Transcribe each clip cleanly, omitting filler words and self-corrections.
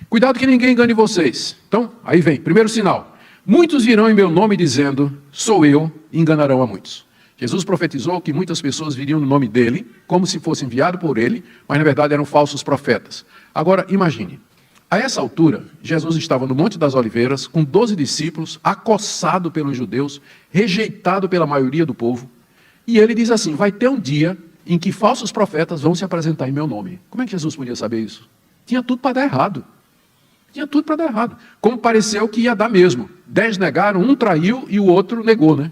Cuidado que ninguém engane vocês. Então, aí vem, primeiro sinal. Muitos virão em meu nome dizendo, sou eu, e enganarão a muitos. Jesus profetizou que muitas pessoas viriam no nome dele, como se fosse enviado por ele, mas na verdade eram falsos profetas. Agora, imagine, a essa altura, Jesus estava no Monte das Oliveiras, com 12 discípulos, acossado pelos judeus, rejeitado pela maioria do povo, e ele diz assim, vai ter um dia em que falsos profetas vão se apresentar em meu nome. Como é que Jesus podia saber isso? Tinha tudo para dar errado. Tinha tudo para dar errado. Como pareceu que ia dar mesmo. 10 negaram, um traiu e o outro negou, né?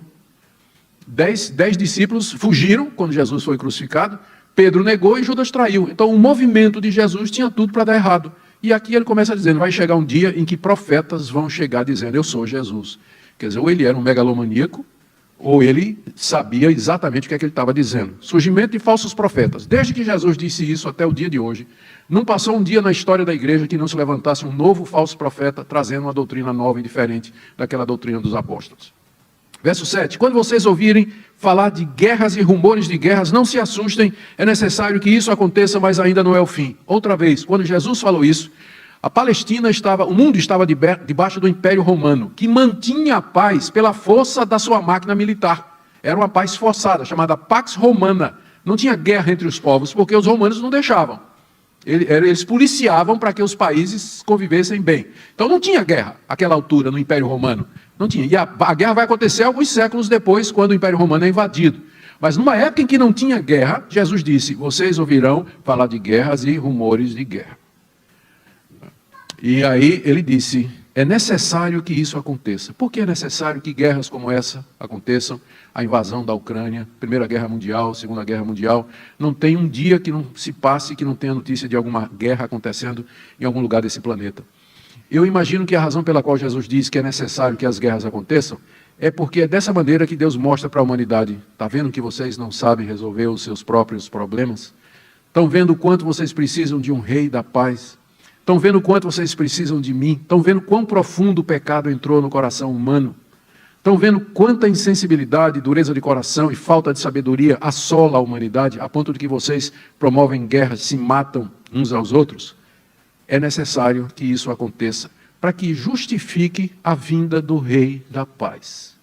10 discípulos fugiram quando Jesus foi crucificado, Pedro negou e Judas traiu. Então o movimento de Jesus tinha tudo para dar errado. E aqui ele começa dizendo, vai chegar um dia em que profetas vão chegar dizendo, eu sou Jesus. Quer dizer, ou ele era um megalomaníaco, ou ele sabia exatamente o que é que ele estava dizendo. Surgimento de falsos profetas. Desde que Jesus disse isso até o dia de hoje, não passou um dia na história da igreja que não se levantasse um novo falso profeta trazendo uma doutrina nova e diferente daquela doutrina dos apóstolos. Verso 7. Quando vocês ouvirem falar de guerras e rumores de guerras, não se assustem, é necessário que isso aconteça, mas ainda não é o fim. Outra vez, quando Jesus falou isso, a Palestina o mundo estava debaixo do Império Romano, que mantinha a paz pela força da sua máquina militar. Era uma paz forçada, chamada Pax Romana. Não tinha guerra entre os povos, porque os romanos não deixavam. Eles policiavam para que os países convivessem bem. Então não tinha guerra, àquela altura, no Império Romano. Não tinha. E a guerra vai acontecer alguns séculos depois, quando o Império Romano é invadido. Mas numa época em que não tinha guerra, Jesus disse, vocês ouvirão falar de guerras e rumores de guerra. E aí ele disse, é necessário que isso aconteça. Por que é necessário que guerras como essa aconteçam? A invasão da Ucrânia, Primeira Guerra Mundial, Segunda Guerra Mundial. Não tem um dia que não se passe que não tenha notícia de alguma guerra acontecendo em algum lugar desse planeta. Eu imagino que a razão pela qual Jesus diz que é necessário que as guerras aconteçam é porque é dessa maneira que Deus mostra para a humanidade. Está vendo que vocês não sabem resolver os seus próprios problemas? Estão vendo o quanto vocês precisam de um rei da paz? Estão vendo o quanto vocês precisam de mim? Estão vendo quão profundo o pecado entrou no coração humano? Estão vendo quanta insensibilidade, dureza de coração e falta de sabedoria assola a humanidade, a ponto de que vocês promovem guerras, se matam uns aos outros? É necessário que isso aconteça, para que justifique a vinda do Rei da Paz.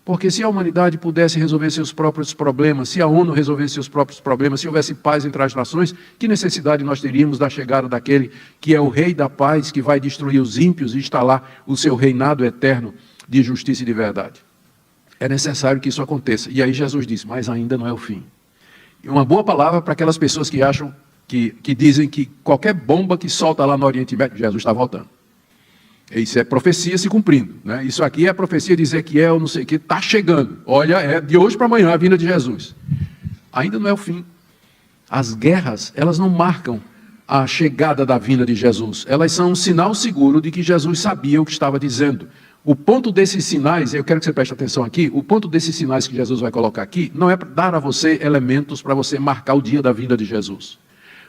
Porque se a humanidade pudesse resolver seus próprios problemas, se a ONU resolvesse seus próprios problemas, se houvesse paz entre as nações, que necessidade nós teríamos da chegada daquele que é o Rei da Paz, que vai destruir os ímpios e instalar o seu reinado eterno de justiça e de verdade? É necessário que isso aconteça. E aí Jesus disse, mas ainda não é o fim. E uma boa palavra para aquelas pessoas que acham, que dizem que qualquer bomba que solta lá no Oriente Médio, Jesus está voltando. Isso é profecia se cumprindo, né? Isso aqui é a profecia de Ezequiel, não sei o que, está chegando. Olha, é de hoje para amanhã a vinda de Jesus. Ainda não é o fim. As guerras, elas não marcam a chegada da vinda de Jesus. Elas são um sinal seguro de que Jesus sabia o que estava dizendo. O ponto desses sinais, eu quero que você preste atenção aqui, o ponto desses sinais que Jesus vai colocar aqui, não é para dar a você elementos para você marcar o dia da vinda de Jesus.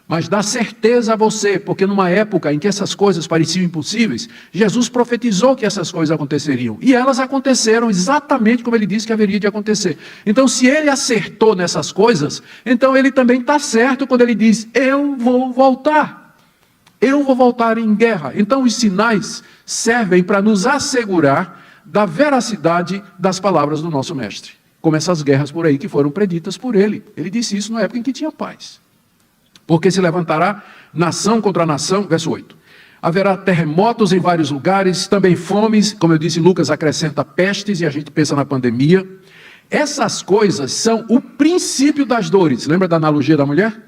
Mas dá certeza a você, porque numa época em que essas coisas pareciam impossíveis, Jesus profetizou que essas coisas aconteceriam. E elas aconteceram exatamente como ele disse que haveria de acontecer. Então, se ele acertou nessas coisas, então ele também está certo quando ele diz, eu vou voltar. Eu vou voltar em guerra. Então, os sinais servem para nos assegurar da veracidade das palavras do nosso mestre. Como essas guerras por aí que foram preditas por ele. Ele disse isso na época em que tinha paz. Porque se levantará nação contra nação, verso 8. Haverá terremotos em vários lugares, também fomes, como eu disse, Lucas acrescenta pestes, e a gente pensa na pandemia. Essas coisas são o princípio das dores. Lembra da analogia da mulher?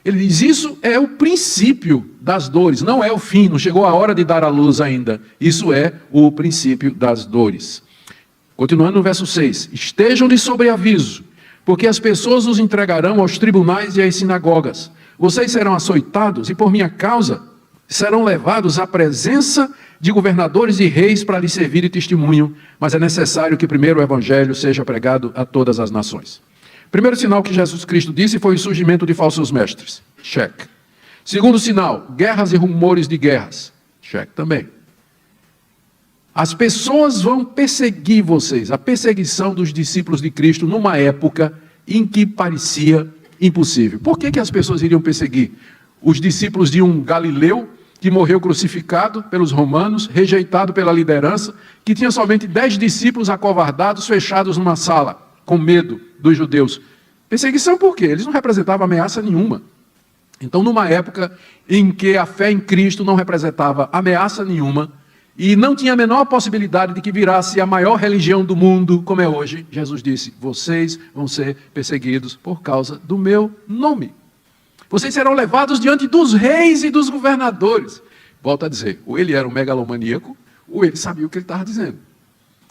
Ele diz, isso é o princípio das dores, não é o fim, não chegou a hora de dar à luz ainda. Isso é o princípio das dores. Continuando no verso 6. Estejam de sobreaviso, porque as pessoas os entregarão aos tribunais e às sinagogas. Vocês serão açoitados e por minha causa serão levados à presença de governadores e reis para lhes servir de testemunho, mas é necessário que primeiro o evangelho seja pregado a todas as nações. Primeiro sinal que Jesus Cristo disse foi o surgimento de falsos mestres. Cheque. Segundo sinal, guerras e rumores de guerras. Cheque também. As pessoas vão perseguir vocês, a perseguição dos discípulos de Cristo numa época em que parecia impossível. Por que as pessoas iriam perseguir? Os discípulos de um Galileu que morreu crucificado pelos romanos, rejeitado pela liderança, que tinha somente 10 discípulos acovardados, fechados numa sala, com medo dos judeus. Perseguição por quê? Eles não representavam ameaça nenhuma. Então, numa época em que a fé em Cristo não representava ameaça nenhuma, e não tinha a menor possibilidade de que virasse a maior religião do mundo, como é hoje, Jesus disse: vocês vão ser perseguidos por causa do meu nome. Vocês serão levados diante dos reis e dos governadores. Volto a dizer, ou ele era um megalomaníaco, ou ele sabia o que ele estava dizendo.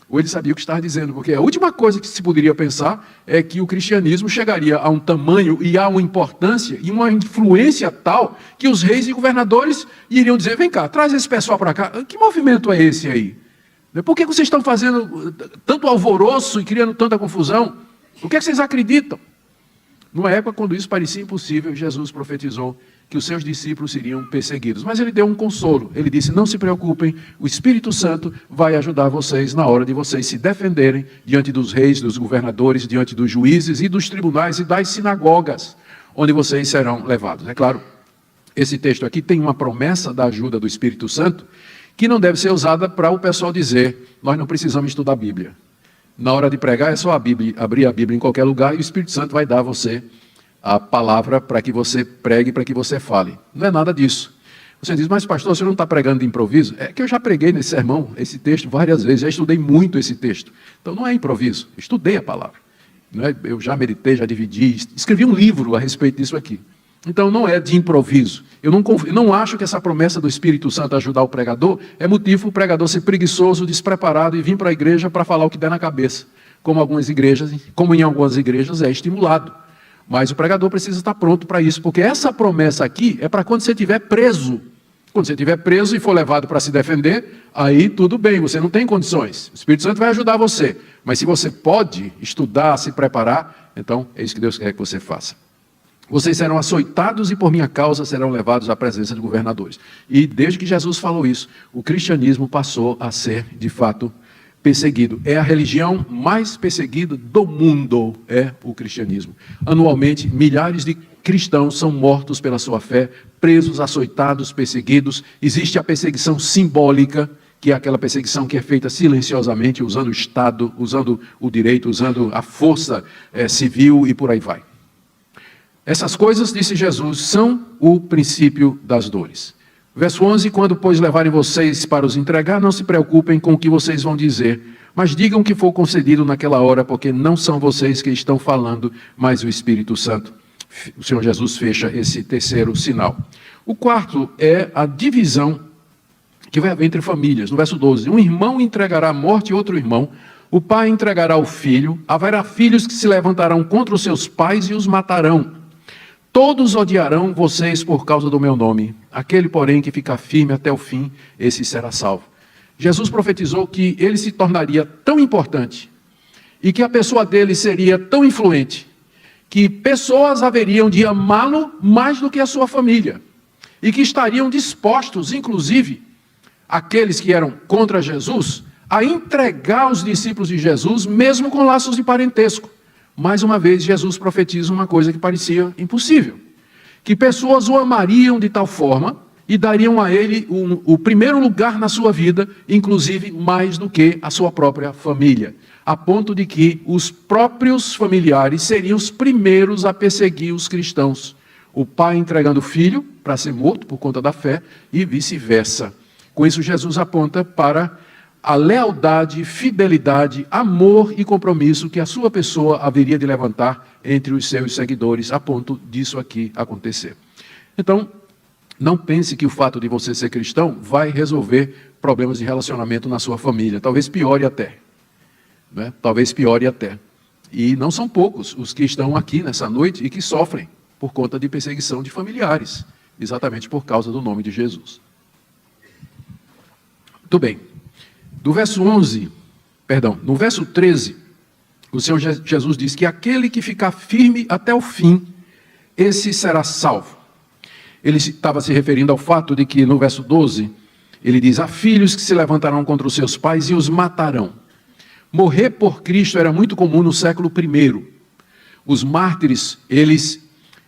Ou ele sabia o que estava dizendo, porque a última coisa que se poderia pensar é que o cristianismo chegaria a um tamanho e a uma importância e uma influência tal que os reis e governadores iriam dizer: vem cá, traz esse pessoal para cá. Que movimento é esse aí? Por que vocês estão fazendo tanto alvoroço e criando tanta confusão? O que é que vocês acreditam? Numa época quando isso parecia impossível, Jesus profetizou que os seus discípulos seriam perseguidos. Mas ele deu um consolo. Ele disse: não se preocupem, o Espírito Santo vai ajudar vocês na hora de vocês se defenderem diante dos reis, dos governadores, diante dos juízes e dos tribunais e das sinagogas, onde vocês serão levados. É claro, esse texto aqui tem uma promessa da ajuda do Espírito Santo que não deve ser usada para o pessoal dizer: nós não precisamos estudar a Bíblia. Na hora de pregar é só abrir a Bíblia em qualquer lugar e o Espírito Santo vai dar a você a palavra para que você pregue, para que você fale. Não é nada disso. Você diz: mas pastor, você não está pregando de improviso? É que eu já preguei nesse sermão, esse texto várias vezes, já estudei muito esse texto. Então não é improviso, estudei a palavra. Não é? Eu já meditei, já dividi, escrevi um livro a respeito disso aqui. Então não é de improviso. Eu não acho que essa promessa do Espírito Santo ajudar o pregador é motivo para o pregador ser preguiçoso, despreparado e vir para a igreja para falar o que der na cabeça. Como em algumas igrejas é estimulado. Mas o pregador precisa estar pronto para isso, porque essa promessa aqui é para quando você estiver preso. Quando você estiver preso e for levado para se defender, aí tudo bem, você não tem condições. O Espírito Santo vai ajudar você. Mas se você pode estudar, se preparar, então é isso que Deus quer que você faça. Vocês serão açoitados e por minha causa serão levados à presença de governadores. E desde que Jesus falou isso, o cristianismo passou a ser, de fato, perseguido. É a religião mais perseguida do mundo, é o cristianismo. Anualmente, milhares de cristãos são mortos pela sua fé, presos, açoitados, perseguidos. Existe a perseguição simbólica, que é aquela perseguição que é feita silenciosamente, usando o Estado, usando o direito, usando a força civil e por aí vai. Essas coisas, disse Jesus, são o princípio das dores. Verso 11, quando, pois, levarem vocês para os entregar, não se preocupem com o que vocês vão dizer, mas digam o que for concedido naquela hora, porque não são vocês que estão falando, mas o Espírito Santo. O Senhor Jesus fecha esse terceiro sinal. O quarto é a divisão que vai haver entre famílias. No verso 12, um irmão entregará à morte outro irmão, o pai entregará o filho, haverá filhos que se levantarão contra os seus pais e os matarão. Todos odiarão vocês por causa do meu nome. Aquele, porém, que ficar firme até o fim, esse será salvo. Jesus profetizou que ele se tornaria tão importante e que a pessoa dele seria tão influente que pessoas haveriam de amá-lo mais do que a sua família e que estariam dispostos, inclusive, aqueles que eram contra Jesus, a entregar os discípulos de Jesus, mesmo com laços de parentesco. Mais uma vez, Jesus profetiza uma coisa que parecia impossível. Que pessoas o amariam de tal forma e dariam a ele o primeiro lugar na sua vida, inclusive mais do que a sua própria família. A ponto de que os próprios familiares seriam os primeiros a perseguir os cristãos. O pai entregando o filho para ser morto por conta da fé e vice-versa. Com isso, Jesus aponta para a lealdade, fidelidade, amor e compromisso que a sua pessoa haveria de levantar entre os seus seguidores, a ponto disso aqui acontecer. Então, não pense que o fato de você ser cristão vai resolver problemas de relacionamento na sua família. Talvez piore até. Né? Talvez piore até. E não são poucos os que estão aqui nessa noite e que sofrem por conta de perseguição de familiares, exatamente por causa do nome de Jesus. Muito bem. No verso 13, o Senhor Jesus diz que aquele que ficar firme até o fim, esse será salvo. Ele estava se referindo ao fato de que no verso 12, ele diz: há filhos que se levantarão contra os seus pais e os matarão. Morrer por Cristo era muito comum no século I. Os mártires, eles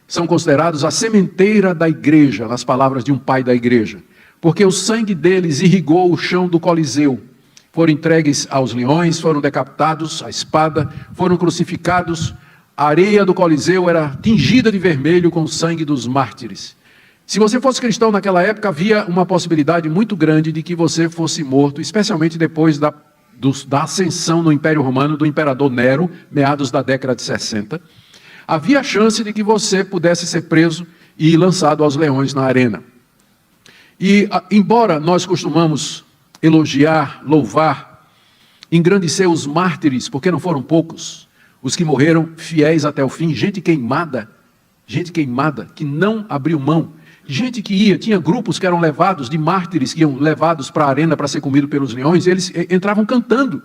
são considerados a sementeira da igreja, nas palavras de um pai da igreja. porque o sangue deles irrigou o chão do Coliseu. Foram entregues aos leões, foram decapitados à espada, foram crucificados. A areia do Coliseu era tingida de vermelho com o sangue dos mártires. Se você fosse cristão naquela época, havia uma possibilidade muito grande de que você fosse morto, especialmente depois da ascensão no Império Romano do imperador Nero, meados da década de 60. Havia a chance de que você pudesse ser preso e lançado aos leões na arena. E, embora nós costumamos elogiar, louvar, engrandecer os mártires, porque não foram poucos, os que morreram fiéis até o fim, gente queimada, que não abriu mão, gente que tinha grupos que eram levados, de mártires que iam levados para a arena para ser comido pelos leões, eles entravam cantando.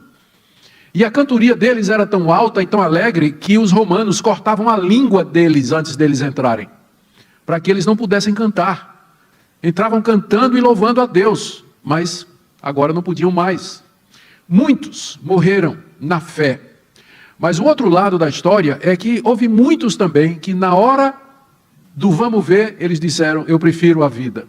E a cantoria deles era tão alta e tão alegre que os romanos cortavam a língua deles antes deles entrarem, para que eles não pudessem cantar. Entravam cantando e louvando a Deus, mas agora não podiam mais. Muitos morreram na fé. Mas o outro lado da história é que houve muitos também que na hora do vamos ver, eles disseram, eu prefiro a vida.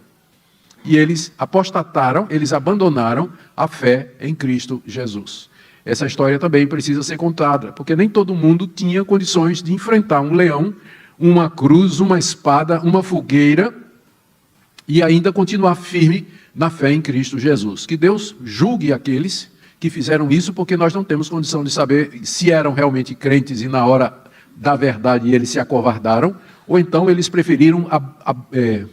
E eles apostataram, eles abandonaram a fé em Cristo Jesus. Essa história também precisa ser contada, porque nem todo mundo tinha condições de enfrentar um leão, uma cruz, uma espada, uma fogueira, e ainda continuar firme na fé em Cristo Jesus. Que Deus julgue aqueles que fizeram isso, porque nós não temos condição de saber se eram realmente crentes e na hora da verdade eles se acovardaram, ou então eles preferiram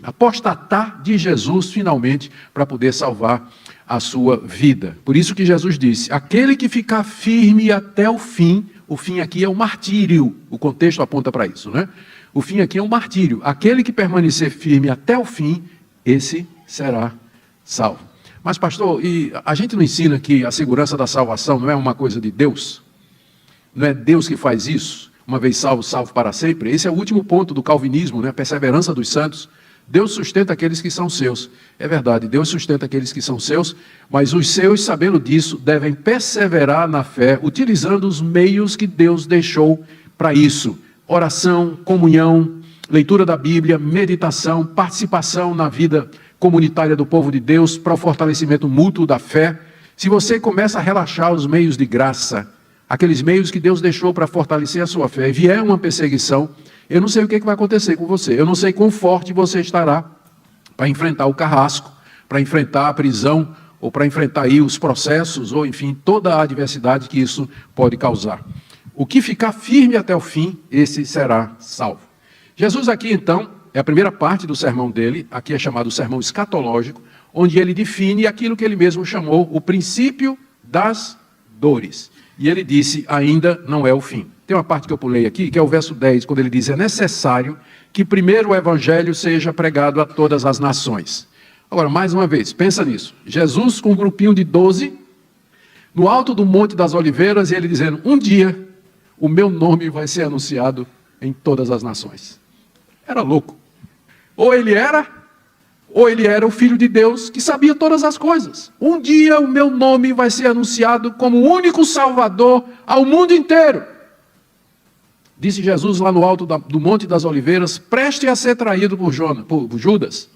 apostatar de Jesus finalmente para poder salvar a sua vida. Por isso que Jesus disse, aquele que ficar firme até o fim aqui é o martírio, o contexto aponta para isso, né? O fim aqui é um martírio, aquele que permanecer firme até o fim, esse será salvo. Mas pastor, e a gente não ensina que a segurança da salvação não é uma coisa de Deus? Não é Deus que faz isso? Uma vez salvo, salvo para sempre. Esse é o último ponto do calvinismo, né? A perseverança dos santos. Deus sustenta aqueles que são seus. É verdade, Deus sustenta aqueles que são seus, mas os seus, sabendo disso, devem perseverar na fé, utilizando os meios que Deus deixou para isso. Oração, comunhão, leitura da Bíblia, meditação, participação na vida comunitária do povo de Deus, para o fortalecimento mútuo da fé. Se você começa a relaxar os meios de graça, aqueles meios que Deus deixou para fortalecer a sua fé, e vier uma perseguição, eu não sei o que vai acontecer com você, eu não sei quão forte você estará para enfrentar o carrasco, para enfrentar a prisão, ou para enfrentar aí os processos, ou enfim, toda a adversidade que isso pode causar. O que ficar firme até o fim, esse será salvo. Jesus aqui então, é a primeira parte do sermão dele, aqui é chamado sermão escatológico, onde ele define aquilo que ele mesmo chamou o princípio das dores. E ele disse, ainda não é o fim. Tem uma parte que eu pulei aqui, que é o verso 10, quando ele diz, é necessário que primeiro o evangelho seja pregado a todas as nações. Agora, mais uma vez, pensa nisso. Jesus com um grupinho de 12, no alto do Monte das Oliveiras, e ele dizendo, um dia o meu nome vai ser anunciado em todas as nações. Era louco. Ou ele era o Filho de Deus que sabia todas as coisas. Um dia o meu nome vai ser anunciado como o único Salvador ao mundo inteiro. Disse Jesus lá no alto do Monte das Oliveiras, preste a ser traído por Judas.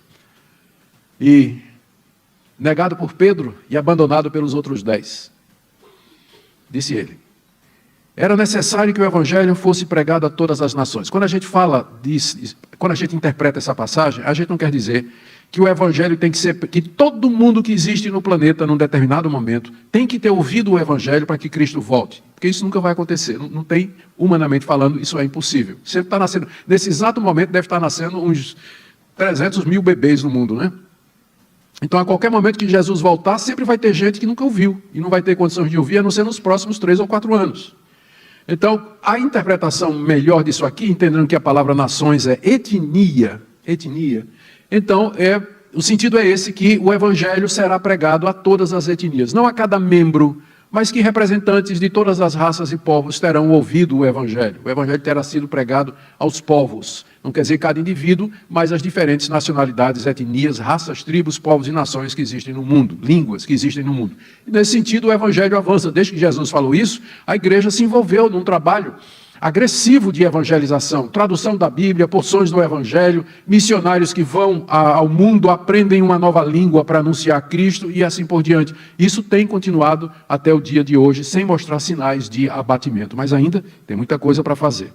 E negado por Pedro e abandonado pelos outros 10. Disse ele. Era necessário que o evangelho fosse pregado a todas as nações. Quando a gente fala disso, quando a gente interpreta essa passagem, a gente não quer dizer que o evangelho tem que ser, que todo mundo que existe no planeta num determinado momento tem que ter ouvido o evangelho para que Cristo volte. Porque isso nunca vai acontecer. Não tem, humanamente falando, isso é impossível. Sempre está nascendo, nesse exato momento deve estar nascendo uns 300 mil bebês no mundo, né? Então, a qualquer momento que Jesus voltar, sempre vai ter gente que nunca ouviu e não vai ter condições de ouvir, a não ser nos próximos 3 ou 4 anos. Então, a interpretação melhor disso aqui, entendendo que a palavra nações é etnia, então o sentido é esse, que o evangelho será pregado a todas as etnias, não a cada membro, mas que representantes de todas as raças e povos terão ouvido o evangelho. O evangelho terá sido pregado aos povos, não quer dizer cada indivíduo, mas as diferentes nacionalidades, etnias, raças, tribos, povos e nações que existem no mundo, línguas que existem no mundo. E nesse sentido o evangelho avança. Desde que Jesus falou isso, a igreja se envolveu num trabalho agressivo de evangelização, tradução da Bíblia, porções do Evangelho, missionários que vão ao mundo, aprendem uma nova língua para anunciar Cristo e assim por diante. Isso tem continuado até o dia de hoje, sem mostrar sinais de abatimento, mas ainda tem muita coisa para fazer.